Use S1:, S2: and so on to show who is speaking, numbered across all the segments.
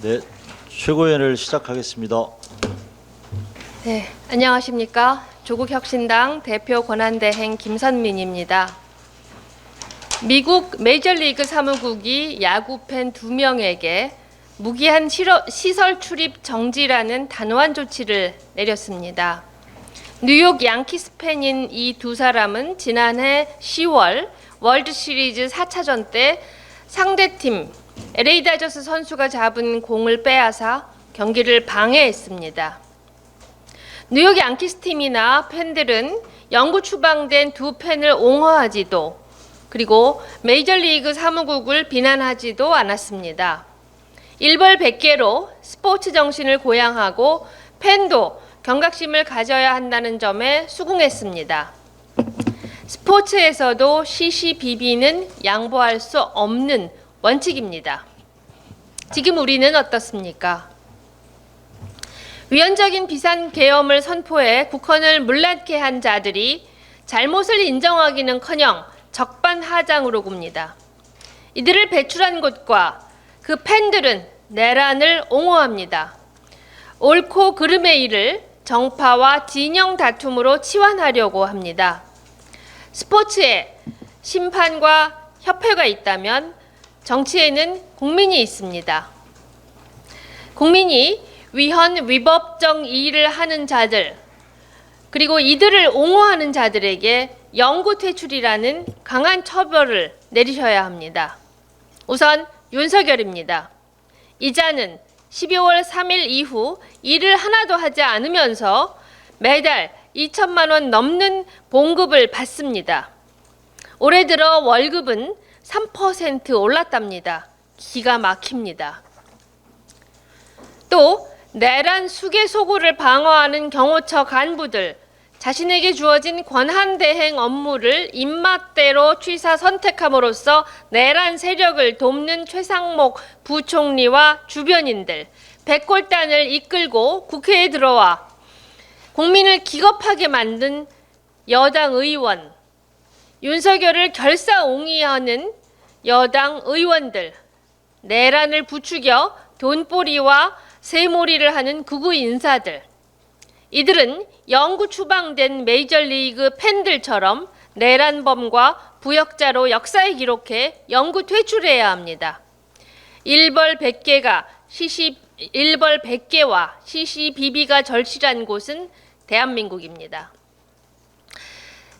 S1: 네, 최고위원을 시작하겠습니다.
S2: 네, 안녕하십니까. 조국혁신당 대표 권한대행 김선민입니다. 미국 메이저리그 사무국이 야구 팬 2명에게 무기한 시설 출입 정지라는 단호한 조치를 내렸습니다. 뉴욕 양키스 팬인 이 두 사람은 지난해 10월 월드시리즈 4차전 때 상대팀 LA 다저스 선수가 잡은 공을 빼앗아 경기를 방해했습니다. 뉴욕 양키스 팀이나 팬들은 영구 추방된 두 팬을 옹호하지도 그리고 메이저리그 사무국을 비난하지도 않았습니다. 일벌백계로 스포츠 정신을 고양하고 팬도 경각심을 가져야 한다는 점에 수긍했습니다. 스포츠에서도 시시비비는 양보할 수 없는 원칙입니다. 지금 우리는 어떻습니까? 위헌적인 비상계엄을 선포해 국헌을 문란케 한 자들이 잘못을 인정하기는커녕 적반하장으로 굽니다. 이들을 배출한 곳과 그 팬들은 내란을 옹호합니다. 옳고 그름의 일을 정파와 진영 다툼으로 치환하려고 합니다. 스포츠에 심판과 협회가 있다면 정치에는 국민이 있습니다. 국민이 위헌 위법적 일을 하는 자들 그리고 이들을 옹호하는 자들에게 영구 퇴출이라는 강한 처벌을 내리셔야 합니다. 우선 윤석열입니다. 이자는 12월 3일 이후 일을 하나도 하지 않으면서 매달 2천만 원 넘는 봉급을 받습니다. 올해 들어 월급은 3% 올랐답니다. 기가 막힙니다. 또 내란 수개소구를 방어하는 경호처 간부들, 자신에게 주어진 권한대행 업무를 입맛대로 취사 선택함으로써 내란 세력을 돕는 최상목 부총리와 주변인들, 백골단을 이끌고 국회에 들어와 국민을 기겁하게 만든 여당 의원, 윤석열을 결사옹위하는 여당 의원들, 내란을 부추겨 돈벌이와 세몰이를 하는 극우 인사들, 이들은 영구 추방된 메이저리그 팬들처럼 내란범과 부역자로 역사에 기록해 영구 퇴출해야 합니다. 일벌백계와 시시비비가 절실한 곳은 대한민국입니다.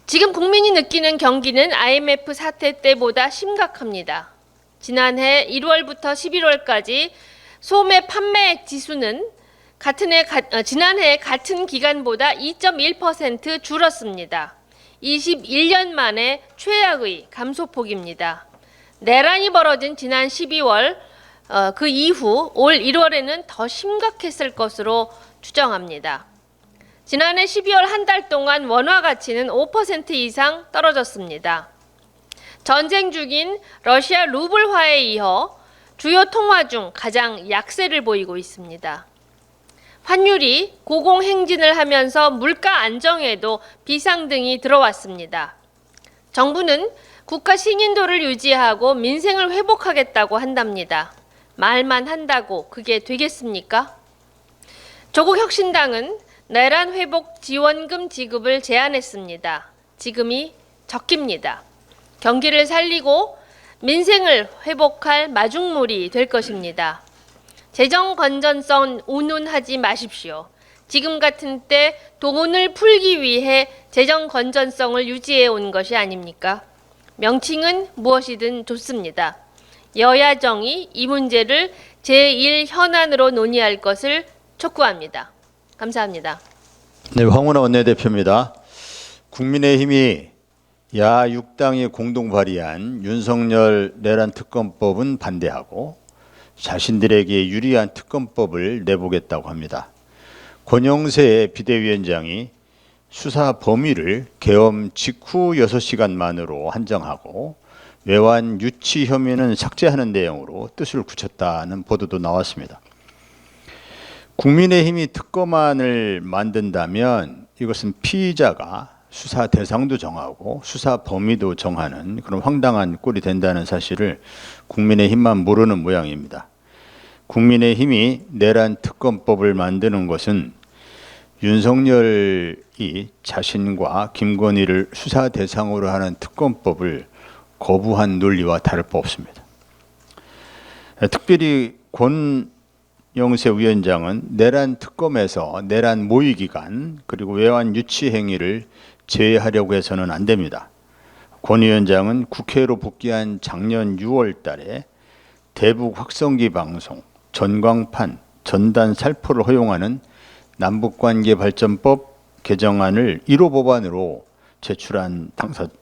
S2: 지금 국민이 느끼는 경기는 IMF 사태 때보다 심각합니다. 지난해 1월부터 11월까지 소매 판매액 지수는 지난해 같은 기간보다 2.1% 줄었습니다. 21년 만에 최악의 감소폭입니다. 내란이 벌어진 지난 12월 그 이후 올 1월에는 더 심각했을 것으로 추정합니다. 지난해 12월 한 달 동안 원화 가치는 5% 이상 떨어졌습니다. 전쟁 중인 러시아 루블화에 이어 주요 통화 중 가장 약세를 보이고 있습니다. 환율이 고공행진을 하면서 물가 안정에도 비상등이 들어왔습니다. 정부는 국가 신인도를 유지하고 민생을 회복하겠다고 한답니다. 말만 한다고 그게 되겠습니까? 조국혁신당은 내란 회복 지원금 지급을 제안했습니다. 지금이 적기입니다. 경기를 살리고 민생을 회복할 마중물이 될 것입니다. 재정 건전성 운운하지 마십시오. 지금 같은 때 돈을 풀기 위해 재정 건전성을 유지해 온 것이 아닙니까? 명칭은 무엇이든 좋습니다. 여야정이 이 문제를 제1현안으로 논의할 것을 촉구합니다. 감사합니다.
S1: 네, 황운하 원내대표입니다. 국민의힘이 야6당이 공동 발의한 윤석열 내란 특검법은 반대하고 자신들에게 유리한 특검법을 내보겠다고 합니다. 권영세 비대위원장이 수사 범위를 계엄 직후 6시간 만으로 한정하고 외환 유치 혐의는 삭제하는 내용으로 뜻을 굳혔다는 보도도 나왔습니다. 국민의힘이 특검안을 만든다면 이것은 피의자가 수사 대상도 정하고 수사 범위도 정하는 그런 황당한 꼴이 된다는 사실을 국민의힘만 모르는 모양입니다. 국민의힘이 내란 특검법을 만드는 것은 윤석열이 자신과 김건희를 수사 대상으로 하는 특검법을 거부한 논리와 다를 바 없습니다. 특별히 권영세 위원장은 내란 특검에서 내란 모의 기간 그리고 외환 유치 행위를 제외하려고 해서는 안 됩니다. 권 위원장은 국회로 복귀한 작년 6월 달에 대북 확성기 방송, 전광판, 전단 살포를 허용하는 남북관계 발전법 개정안을 1호 법안으로 제출한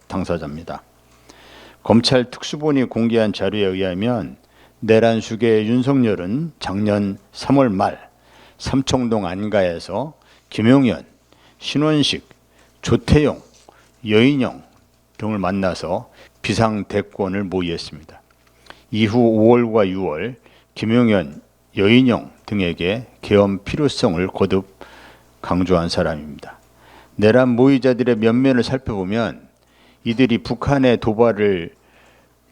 S1: 당사자입니다. 검찰 특수본이 공개한 자료에 의하면 내란 수괴의 윤석열은 작년 3월 말 삼청동 안가에서 김용현, 신원식, 조태용, 여인영 등을 만나서 비상대권을 모의했습니다. 이후 5월과 6월 김용현, 여인영 등에게 계엄 필요성을 거듭 강조한 사람입니다. 내란 모의자들의 면면을 살펴보면 이들이 북한의 도발을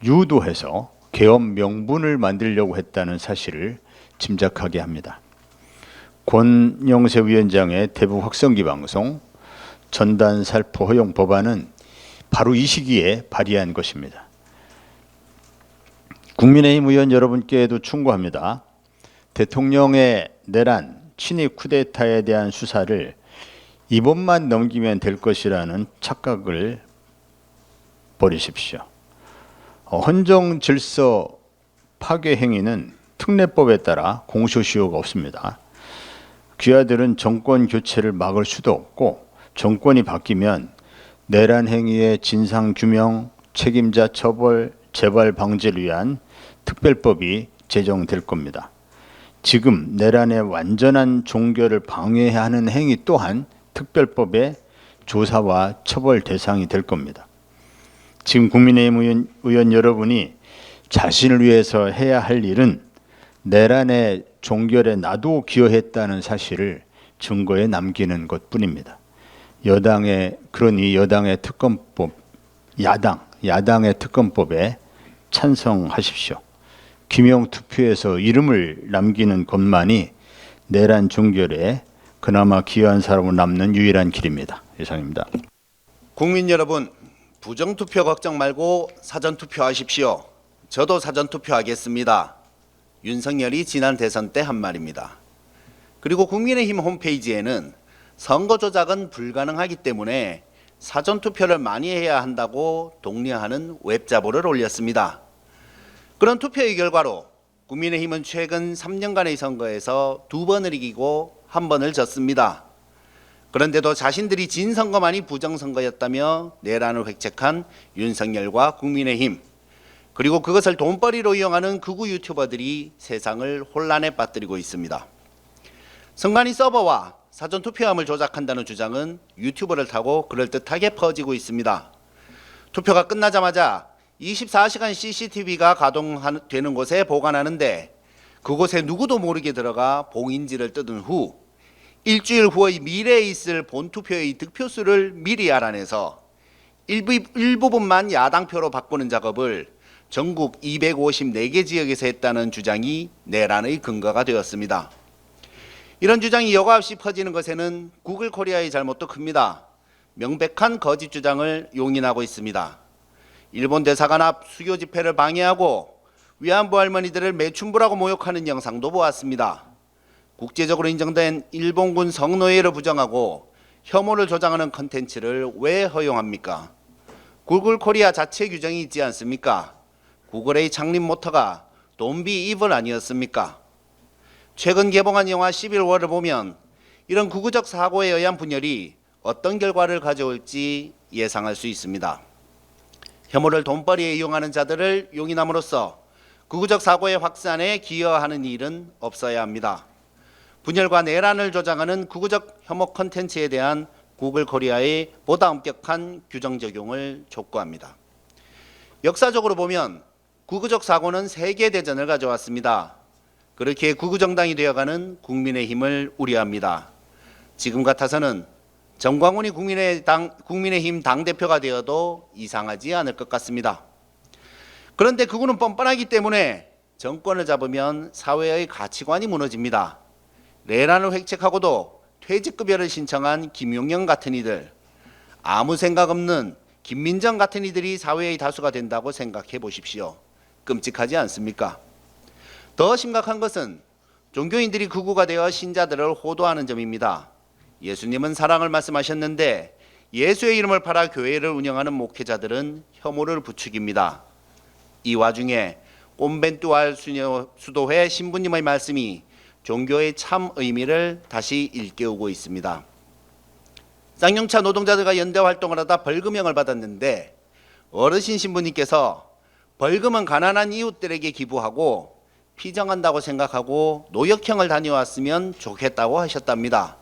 S1: 유도해서 계엄 명분을 만들려고 했다는 사실을 짐작하게 합니다. 권영세 위원장의 대북 확성기 방송, 전단 살포 허용 법안은 바로 이 시기에 발의한 것입니다. 국민의힘 의원 여러분께도 충고합니다. 대통령의 내란, 친위 쿠데타에 대한 수사를 이번만 넘기면 될 것이라는 착각을 버리십시오. 헌정 질서 파괴 행위는 특례법에 따라 공소시효가 없습니다. 귀하들은 정권 교체를 막을 수도 없고 정권이 바뀌면 내란 행위의 진상 규명, 책임자 처벌, 재발 방지를 위한 특별법이 제정될 겁니다. 지금 내란의 완전한 종결을 방해하는 행위 또한 특별법의 조사와 처벌 대상이 될 겁니다. 지금 국민의힘 의원 여러분이 자신을 위해서 해야 할 일은 내란의 종결에 나도 기여했다는 사실을 증거에 남기는 것뿐입니다. 그러니 여당의 특검법, 야당의 특검법에 찬성하십시오. 기명 투표에서 이름을 남기는 것만이 내란 종결에 그나마 기여한 사람으로 남는 유일한 길입니다. 이상입니다.
S3: 국민 여러분, 부정투표 걱정 말고 사전투표하십시오. 저도 사전투표하겠습니다. 윤석열이 지난 대선 때 한 말입니다. 그리고 국민의힘 홈페이지에는 선거 조작은 불가능하기 때문에 사전투표를 많이 해야 한다고 독려하는 웹자보를 올렸습니다. 그런 투표의 결과로 국민의힘은 최근 3년간의 선거에서 2번을 이기고 1번을 졌습니다. 그런데도 자신들이 진 선거만이 부정선거였다며 내란을 획책한 윤석열과 국민의힘, 그리고 그것을 돈벌이로 이용하는 극우 유튜버들이 세상을 혼란에 빠뜨리고 있습니다. 선관위 서버와 사전투표함을 조작한다는 주장은 유튜브를 타고 그럴듯하게 퍼지고 있습니다. 투표가 끝나자마자 24시간 CCTV가 가동되는 곳에 보관하는데 그곳에 누구도 모르게 들어가 봉인지를 뜯은 후 일주일 후의 미래에 있을 본투표의 득표수를 미리 알아내서 일부분만 야당표로 바꾸는 작업을 전국 254개 지역에서 했다는 주장이 내란의 근거가 되었습니다. 이런 주장이 여과 없이 퍼지는 것에는 구글 코리아의 잘못도 큽니다. 명백한 거짓 주장을 용인하고 있습니다. 일본 대사관 앞 수교 집회를 방해하고 위안부 할머니들을 매춘부라고 모욕하는 영상도 보았습니다. 국제적으로 인정된 일본군 성노예를 부정하고 혐오를 조장하는 컨텐츠를 왜 허용합니까? 구글 코리아 자체 규정이 있지 않습니까? 구글의 창립 모토가 Don't be evil 아니었습니까? 최근 개봉한 영화 11월을 보면 이런 극우적 사고에 의한 분열이 어떤 결과를 가져올지 예상할 수 있습니다. 혐오를 돈벌이에 이용하는 자들을 용인함으로써 극우적 사고의 확산에 기여하는 일은 없어야 합니다. 분열과 내란을 조장하는 극우적 혐오 콘텐츠에 대한 구글 코리아의 보다 엄격한 규정 적용을 촉구합니다. 역사적으로 보면 극우적 사고는 세계대전을 가져왔습니다. 그렇게 극우정당이 되어가는 국민의힘을 우려합니다. 지금 같아서는 정광훈이 국민의힘 당대표가 되어도 이상하지 않을 것 같습니다. 그런데 극우는 뻔뻔하기 때문에 정권을 잡으면 사회의 가치관이 무너집니다. 내란을 획책하고도 퇴직급여를 신청한 김용영 같은 이들, 아무 생각 없는 김민정 같은 이들이 사회의 다수가 된다고 생각해 보십시오. 끔찍하지 않습니까? 더 심각한 것은 종교인들이 극우가 되어 신자들을 호도하는 점입니다. 예수님은 사랑을 말씀하셨는데 예수의 이름을 팔아 교회를 운영하는 목회자들은 혐오를 부추깁니다. 이 와중에 꼼벤투알 수도회 신부님의 말씀이 종교의 참 의미를 다시 일깨우고 있습니다. 쌍용차 노동자들과 연대 활동을 하다 벌금형을 받았는데 어르신 신부님께서 벌금은 가난한 이웃들에게 기부하고 피정한다고 생각하고 노역형을 다녀왔으면 좋겠다고 하셨답니다.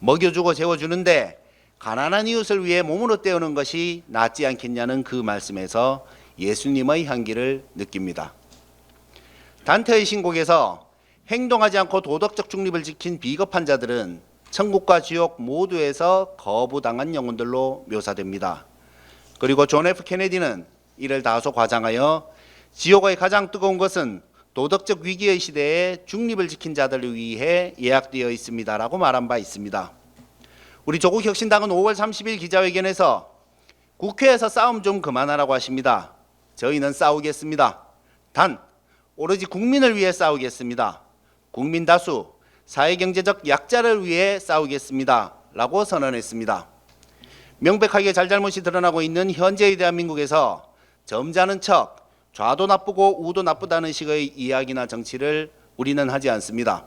S3: 먹여주고 재워주는데 가난한 이웃을 위해 몸으로 때우는 것이 낫지 않겠냐는 그 말씀에서 예수님의 향기를 느낍니다. 단테의 신곡에서 행동하지 않고 도덕적 중립을 지킨 비겁한 자들은 천국과 지옥 모두에서 거부당한 영혼들로 묘사됩니다. 그리고 존 F 케네디는 이를 다소 과장하여 지옥의 가장 뜨거운 것은 도덕적 위기의 시대에 중립을 지킨 자들을 위해 예약되어 있습니다라고 말한 바 있습니다. 우리 조국혁신당은 5월 30일 기자회견에서 국회에서 싸움 좀 그만하라고 하십니다. 저희는 싸우겠습니다. 단 오로지 국민을 위해 싸우겠습니다. 국민 다수, 사회경제적 약자를 위해 싸우겠습니다. 라고 선언했습니다. 명백하게 잘잘못이 드러나고 있는 현재의 대한민국에서 점잖은 척, 좌도 나쁘고 우도 나쁘다는 식의 이야기나 정치를 우리는 하지 않습니다.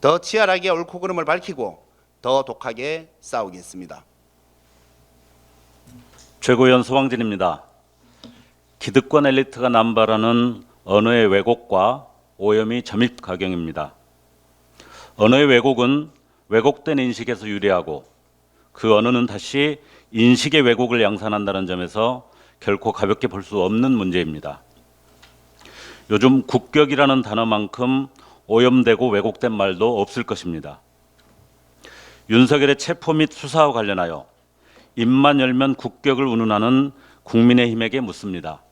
S3: 더 치열하게 옳고 그름을 밝히고 더 독하게 싸우겠습니다.
S4: 최고위원 서왕진입니다. 기득권 엘리트가 남발하는 언어의 왜곡과 오염이 점입가경입니다. 언어의 왜곡은 왜곡된 인식에서 유래하고 그 언어는 다시 인식의 왜곡을 양산한다는 점에서 결코 가볍게 볼 수 없는 문제입니다. 요즘 국격이라는 단어만큼 오염되고 왜곡된 말도 없을 것입니다. 윤석열의 체포 및 수사와 관련하여 입만 열면 국격을 운운하는 국민의힘에게 묻습니다.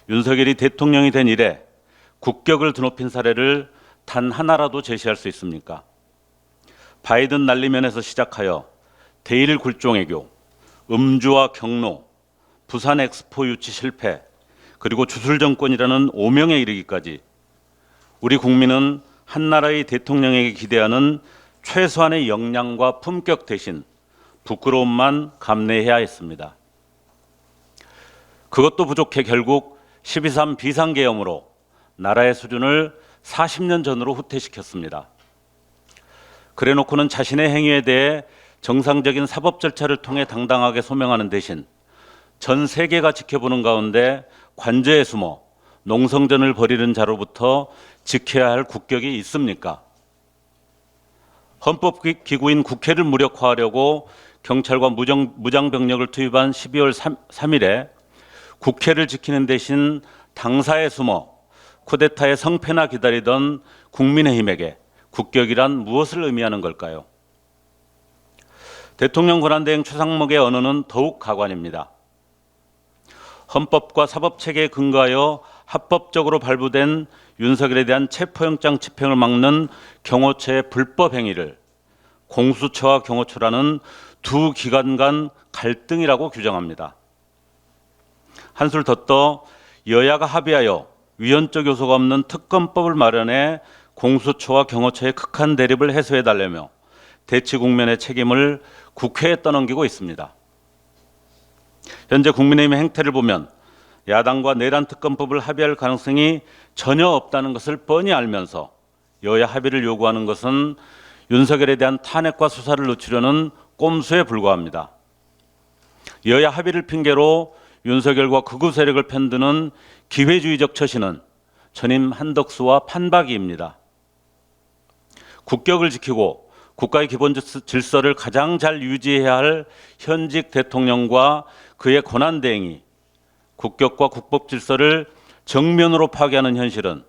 S4: 윤석열이 대통령이 된 이래 국격을 드높인 사례를 단 하나라도 제시할 수 있습니까? 바이든 난리면에서 시작하여 대일 굴종외교, 음주와 경로, 부산 엑스포 유치 실패, 그리고 주술 정권이라는 오명에 이르기까지 우리 국민은 한 나라의 대통령에게 기대하는 최소한의 역량과 품격 대신 부끄러움만 감내해야 했습니다. 그것도 부족해 결국 12.3 비상계엄으로 나라의 수준을 40년 전으로 후퇴시켰습니다. 그래놓고는 자신의 행위에 대해 정상적인 사법 절차를 통해 당당하게 소명하는 대신 전 세계가 지켜보는 가운데 관저에 숨어 농성전을 벌이는 자로부터 지켜야 할 국격이 있습니까? 헌법기구인 국회를 무력화하려고 경찰과 무장병력을 투입한 12월 3일에 국회를 지키는 대신 당사에 숨어 쿠데타의 성패나 기다리던 국민의힘에게 국격이란 무엇을 의미하는 걸까요? 대통령 권한대행 최상목의 언어는 더욱 가관입니다. 헌법과 사법체계에 근거하여 합법적으로 발부된 윤석열에 대한 체포영장 집행을 막는 경호처의 불법 행위를 공수처와 경호처라는 두 기관 간 갈등이라고 규정합니다. 한술 더 떠 여야가 합의하여 위헌적 요소가 없는 특검법을 마련해 공수처와 경호처의 극한 대립을 해소해달라며 대치 국면의 책임을 국회에 떠넘기고 있습니다. 현재 국민의힘의 행태를 보면 야당과 내란 특검법을 합의할 가능성이 전혀 없다는 것을 뻔히 알면서 여야 합의를 요구하는 것은 윤석열에 대한 탄핵과 수사를 늦추려는 꼼수에 불과합니다. 여야 합의를 핑계로 윤석열과 극우 세력을 편드는 기회주의적 처신은 전임 한덕수와 판박이입니다. 국격을 지키고 국가의 기본 질서를 가장 잘 유지해야 할 현직 대통령과 그의 권한대행이 국격과 국법 질서를 정면으로 파괴하는 현실은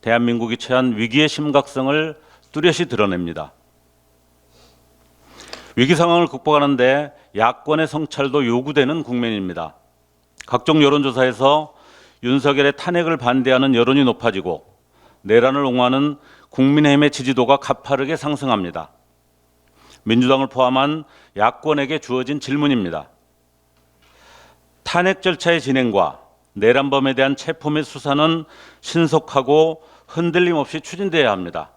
S4: 대한민국이 처한 위기의 심각성을 뚜렷이 드러냅니다. 위기 상황을 극복하는데 야권의 성찰도 요구되는 국면입니다. 각종 여론조사에서 윤석열의 탄핵을 반대하는 여론이 높아지고 내란을 옹호하는 국민의힘의 지지도가 가파르게 상승합니다. 민주당을 포함한 야권에게 주어진 질문입니다. 탄핵 절차의 진행과 내란범에 대한 체포 및 수사는 신속하고 흔들림 없이 추진돼야 합니다.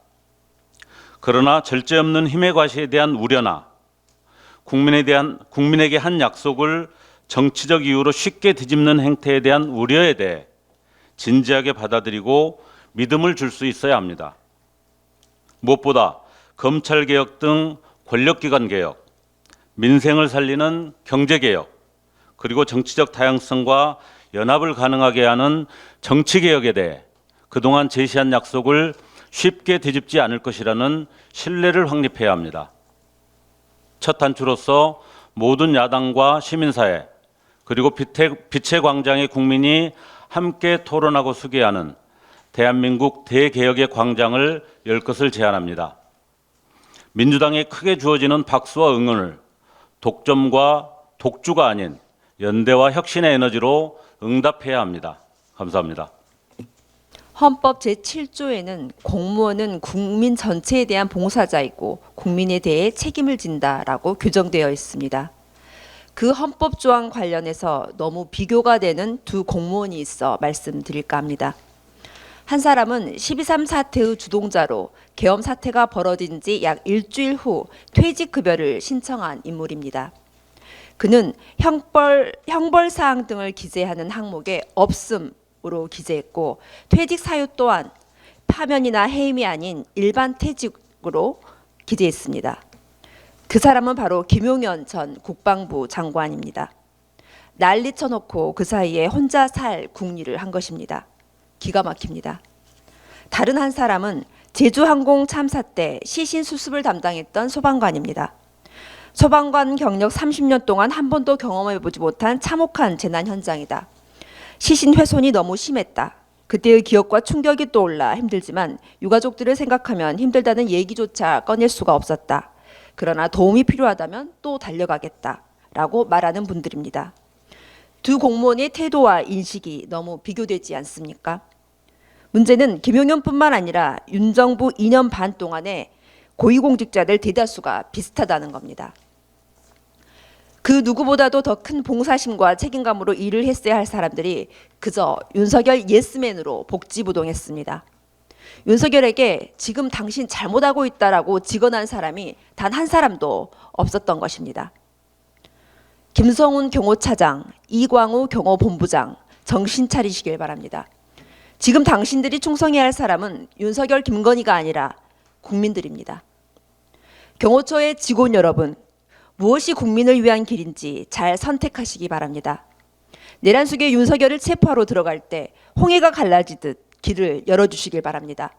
S4: 그러나 절제 없는 힘의 과시에 대한 우려나 국민에게 한 약속을 정치적 이유로 쉽게 뒤집는 행태에 대한 우려에 대해 진지하게 받아들이고 믿음을 줄 수 있어야 합니다. 무엇보다 검찰개혁 등 권력기관 개혁, 민생을 살리는 경제개혁, 그리고 정치적 다양성과 연합을 가능하게 하는 정치개혁에 대해 그동안 제시한 약속을 쉽게 뒤집지 않을 것이라는 신뢰를 확립해야 합니다. 첫 단추로서 모든 야당과 시민사회 그리고 빛의 광장의 국민이 함께 토론하고 수기하는 대한민국 대개혁의 광장을 열 것을 제안합니다. 민주당에 크게 주어지는 박수와 응원을 독점과 독주가 아닌 연대와 혁신의 에너지로 응답해야 합니다. 감사합니다.
S5: 헌법 제7조에는 공무원은 국민 전체에 대한 봉사자이고 국민에 대해 책임을 진다라고 규정되어 있습니다. 그 헌법 조항 관련해서 너무 비교가 되는 두 공무원이 있어 말씀드릴까 합니다. 한 사람은 12.3 사태의 주동자로 계엄 사태가 벌어진 지 약 일주일 후 퇴직급여를 신청한 인물입니다. 그는 형벌사항 등을 기재하는 항목에 없음으로 기재했고 퇴직 사유 또한 파면이나 해임이 아닌 일반 퇴직으로 기재했습니다. 그 사람은 바로 김용현 전 국방부 장관입니다. 난리 쳐놓고 그 사이에 혼자 살 궁리를 한 것입니다. 기가 막힙니다. 다른 한 사람은 제주항공 참사 때 시신 수습을 담당했던 소방관입니다. 소방관 경력 30년 동안 한 번도 경험해보지 못한 참혹한 재난 현장이다. 시신 훼손이 너무 심했다. 그때의 기억과 충격이 떠올라 힘들지만 유가족들을 생각하면 힘들다는 얘기조차 꺼낼 수가 없었다. 그러나 도움이 필요하다면 또 달려가겠다라고 말하는 분들입니다. 두 공무원의 태도와 인식이 너무 비교되지 않습니까? 문제는 김용현뿐만 아니라 윤 정부 2년 반 동안에 고위공직자들 대다수가 비슷하다는 겁니다. 그 누구보다도 더 큰 봉사심과 책임감으로 일을 했어야 할 사람들이 그저 윤석열 예스맨으로 복지부동했습니다. 윤석열에게 지금 당신 잘못하고 있다라고 직언한 사람이 단 한 사람도 없었던 것입니다. 김성훈 경호차장, 이광우 경호본부장 정신 차리시길 바랍니다. 지금 당신들이 충성해야 할 사람은 윤석열, 김건희가 아니라 국민들입니다. 경호처의 직원 여러분, 무엇이 국민을 위한 길인지 잘 선택하시기 바랍니다. 내란 속에 윤석열을 체포하러 들어갈 때 홍해가 갈라지듯 길을 열어주시길 바랍니다.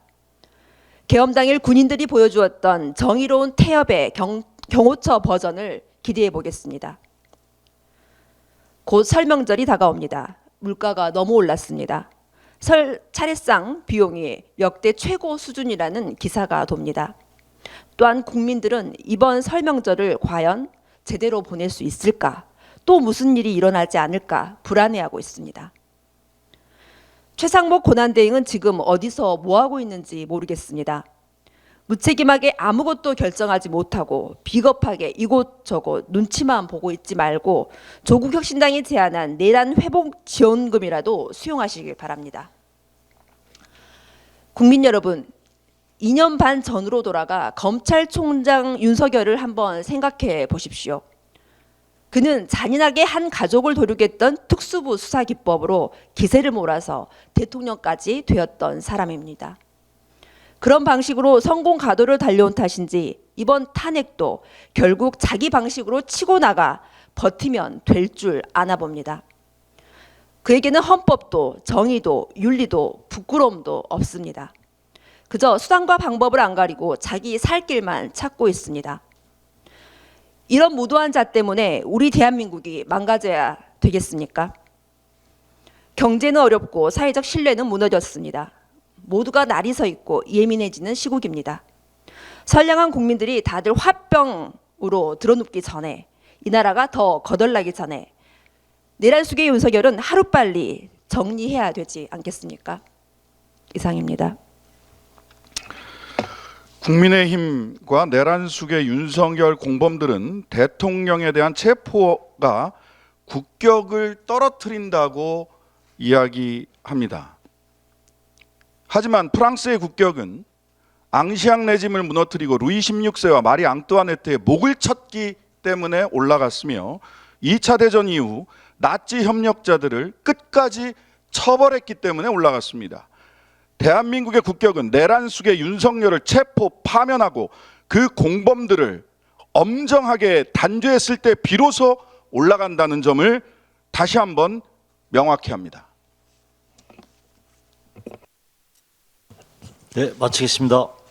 S5: 계엄 당일 군인들이 보여주었던 정의로운 태엽의 경호처 버전을 기대해 보겠습니다. 곧 설 명절이 다가옵니다. 물가가 너무 올랐습니다. 설 차례상 비용이 역대 최고 수준이라는 기사가 돕니다. 또한 국민들은 이번 설 명절을 과연 제대로 보낼 수 있을까? 또 무슨 일이 일어나지 않을까 불안해하고 있습니다. 최상목 권한대행은 지금 어디서 뭐하고 있는지 모르겠습니다. 무책임하게 아무것도 결정하지 못하고 비겁하게 이곳저곳 눈치만 보고 있지 말고 조국혁신당이 제안한 내란 회복 지원금이라도 수용하시길 바랍니다. 국민 여러분, 2년 반 전으로 돌아가 검찰총장 윤석열을 한번 생각해 보십시오. 그는 잔인하게 한 가족을 도륙했던 특수부 수사기법으로 기세를 몰아서 대통령까지 되었던 사람입니다. 그런 방식으로 성공 가도를 달려온 탓인지 이번 탄핵도 결국 자기 방식으로 치고 나가 버티면 될 줄 아나 봅니다. 그에게는 헌법도 정의도 윤리도 부끄러움도 없습니다. 그저 수단과 방법을 안 가리고 자기 살 길만 찾고 있습니다. 이런 무도한 자 때문에 우리 대한민국이 망가져야 되겠습니까? 경제는 어렵고 사회적 신뢰는 무너졌습니다. 모두가 날이 서 있고 예민해지는 시국입니다. 선량한 국민들이 다들 화병으로 드러눕기 전에 이 나라가 더 거덜나기 전에 내란 속의 윤석열은 하루빨리 정리해야 되지 않겠습니까? 이상입니다.
S6: 국민의힘과 내란숙의 윤석열 공범들은 대통령에 대한 체포가 국격을 떨어뜨린다고 이야기합니다. 하지만 프랑스의 국격은 앙시앙 레짐을 무너뜨리고 루이 16세와 마리 앙뚜아네트의 목을 쳤기 때문에 올라갔으며 2차 대전 이후 나치 협력자들을 끝까지 처벌했기 때문에 올라갔습니다. 대한민국의 국격은 내란숙의 윤석열을 체포 파면하고 그 공범들을 엄정하게 단죄했을 때 비로소 올라간다는 점을 다시 한번 명확히 합니다.
S7: 네, 마치겠습니다.